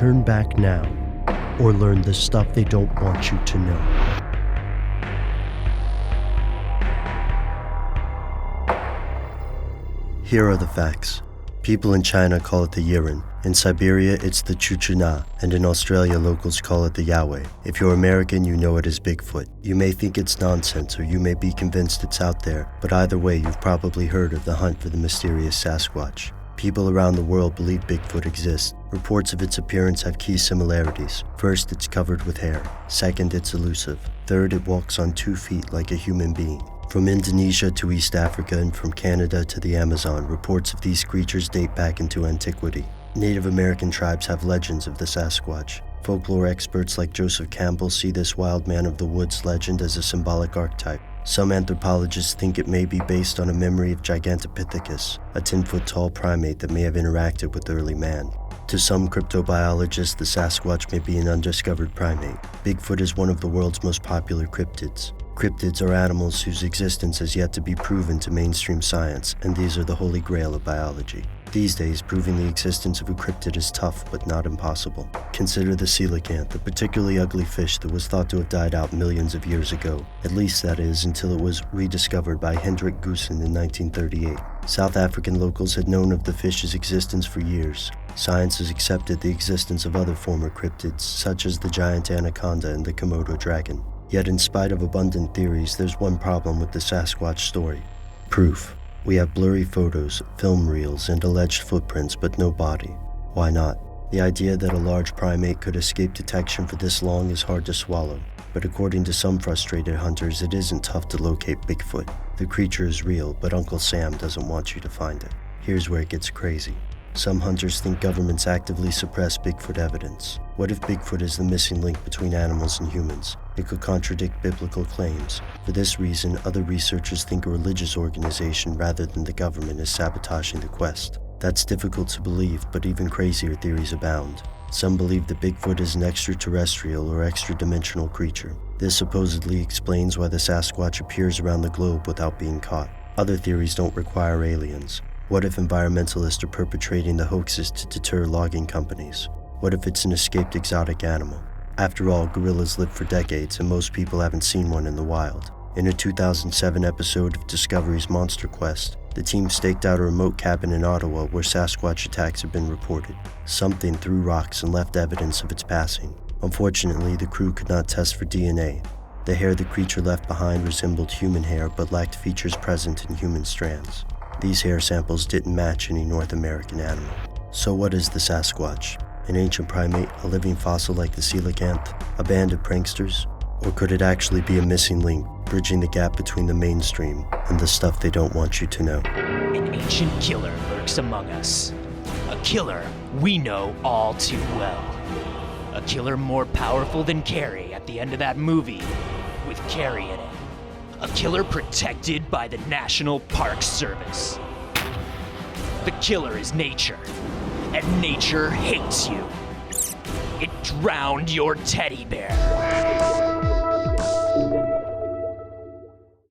turn back now or learn the stuff they don't want you to know. Here are the facts. People in China call it the Yiren, in Siberia it's the Chuchuna, and in Australia locals call it the Yahweh. If you're American, you know it as Bigfoot. You may think it's nonsense or you may be convinced it's out there, but either way you've probably heard of the hunt for the mysterious Sasquatch. People around the world believe Bigfoot exists. Reports of its appearance have key similarities. First, it's covered with hair. Second, it's elusive. Third, it walks on 2 feet like a human being. From Indonesia to East Africa and from Canada to the Amazon, reports of these creatures date back into antiquity. Native American tribes have legends of the Sasquatch. Folklore experts like Joseph Campbell see this wild man of the woods legend as a symbolic archetype. Some anthropologists think it may be based on a memory of Gigantopithecus, a 10-foot-tall primate that may have interacted with early man. To some cryptobiologists, the Sasquatch may be an undiscovered primate. Bigfoot is one of the world's most popular cryptids. Cryptids are animals whose existence has yet to be proven to mainstream science, and these are the holy grail of biology. These days, proving the existence of a cryptid is tough, but not impossible. Consider the coelacanth, a particularly ugly fish that was thought to have died out millions of years ago. At least that is, until it was rediscovered by Hendrik Goosen in 1938. South African locals had known of the fish's existence for years. Science has accepted the existence of other former cryptids, such as the giant anaconda and the Komodo dragon. Yet in spite of abundant theories, there's one problem with the Sasquatch story. Proof. We have blurry photos, film reels, and alleged footprints, but no body. Why not? The idea that a large primate could escape detection for this long is hard to swallow. But according to some frustrated hunters, it isn't tough to locate Bigfoot. The creature is real, but Uncle Sam doesn't want you to find it. Here's where it gets crazy. Some hunters think governments actively suppress Bigfoot evidence. What if Bigfoot is the missing link between animals and humans? It could contradict biblical claims. For this reason, other researchers think a religious organization rather than the government is sabotaging the quest. That's difficult to believe, but even crazier theories abound. Some believe that Bigfoot is an extraterrestrial or extra-dimensional creature. This supposedly explains why the Sasquatch appears around the globe without being caught. Other theories don't require aliens. What if environmentalists are perpetrating the hoaxes to deter logging companies? What if it's an escaped exotic animal? After all, gorillas live for decades and most people haven't seen one in the wild. In a 2007 episode of Discovery's Monster Quest, the team staked out a remote cabin in Ottawa where Sasquatch attacks have been reported. Something threw rocks and left evidence of its passing. Unfortunately, the crew could not test for DNA. The hair the creature left behind resembled human hair but lacked features present in human strands. These hair samples didn't match any North American animal. So what is the Sasquatch? An ancient primate, a living fossil like the coelacanth, a band of pranksters? Or could it actually be a missing link, bridging the gap between the mainstream and the stuff they don't want you to know? An ancient killer lurks among us. A killer we know all too well. A killer more powerful than Carrie at the end of that movie, with Carrie in it. A killer protected by the National Park Service. The killer is nature, and nature hates you. It drowned your teddy bear.